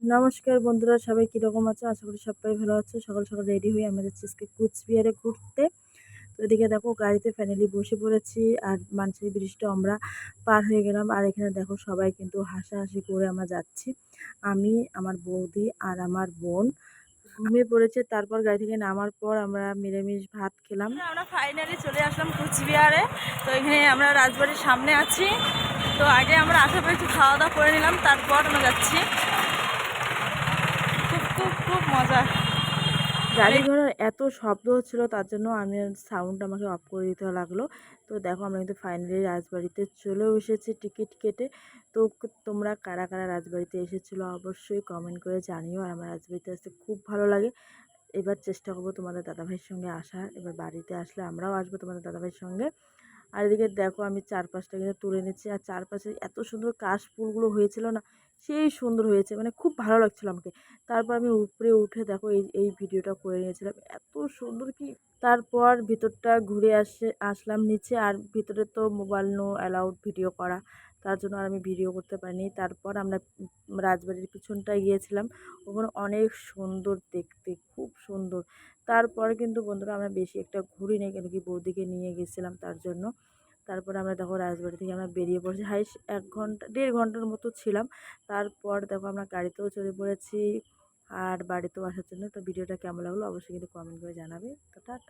নমস্কার বন্ধুরা, সবাই কীরকম আছো? আশা করি সবাই ভালো আছো। সকাল সকাল রেডি হয়ে আমরা যাচ্ছি আজকে কুচবিহারে ঘুরতে। তো এদিকে দেখো গাড়িতে ফাইনালি বসে পড়েছি, আর মানসিক ব্রিজটা আমরা পার হয়ে গেলাম। আর এখানে দেখো সবাই কিন্তু হাসাহাসি করে আমরা যাচ্ছি। আমি, আমার বৌদি আর আমার বোন ঘুমিয়ে পড়েছে। তারপর গাড়ি থেকে নামার পর আমরা নিরামিষ ভাত খেলাম। আমরা ফাইনালি চলে আসলাম কুচবিহারে। তো এখানে আমরা রাজবাড়ির সামনে আছি। তো আগে আমরা আশেপাশে একটু খাওয়া দাওয়া করে নিলাম, তারপর আমরা যাচ্ছি। খুব খুব খুব মজা। গাড়ি ঘোড়ার এত শব্দ হচ্ছিলো, তার জন্য আমি সাউন্ড আমাকে অফ করে দিতে লাগলো। তো দেখো আমরা কিন্তু ফাইনালি রাজবাড়িতে চলেও এসেছি টিকিট কেটে। তো তোমরা কারা কারা রাজবাড়িতে এসেছিলো অবশ্যই কমেন্ট করে জানিও। আর আমার রাজবাড়িতে আসতে খুব ভালো লাগে। এবার চেষ্টা করবো তোমাদের দাদাভাইয়ের সঙ্গে আসার। এবার বাড়িতে আসলে আমরাও আসবো তোমাদের দাদাভাইয়ের সঙ্গে। আর এদিকে দেখো আমি চারপাশটা কিন্তু তুলে নিচ্ছি, আর চারপাশে এত সুন্দর কাশফুলগুলো হয়েছিল না, সেই সুন্দর হয়েছে, মানে খুব ভালো লাগছিল আমাকে। তারপর আমি উপরে উঠে দেখো এই এই ভিডিওটা করে নিয়েছিলাম, এত সুন্দর কি। তারপর ভিতরটা ঘুরে আসলাম নিচে। আর ভিতরে তো মোবাইল নো অ্যালাউড ভিডিও করা, তার জন্য আর আমি ভিডিও করতে পারিনি। তারপর আমরা রাজবাড়ির পিছনটায় গিয়েছিলাম, ওখানে অনেক সুন্দর দেখতে, খুব সুন্দর। তারপরে কিন্তু বন্ধুরা আমরা বেশি একটা ঘুরিনি, কেন কি বৌদিকে নিয়ে গেছিলাম তার জন্য। তারপরে আমরা দেখো রাজবাড়ি থেকে আমরা বেরিয়ে পড়েছি, 1 ঘন্টা 1.5 ঘন্টার মতো ছিলাম। তারপর দেখো আমরা গাড়িতেও চলে পড়েছি আর বাড়িতেও আসার জন্য। তো ভিডিওটা কেমন লাগলো অবশ্যই কিন্তু কমেন্ট করে জানাবে। তো টাটা।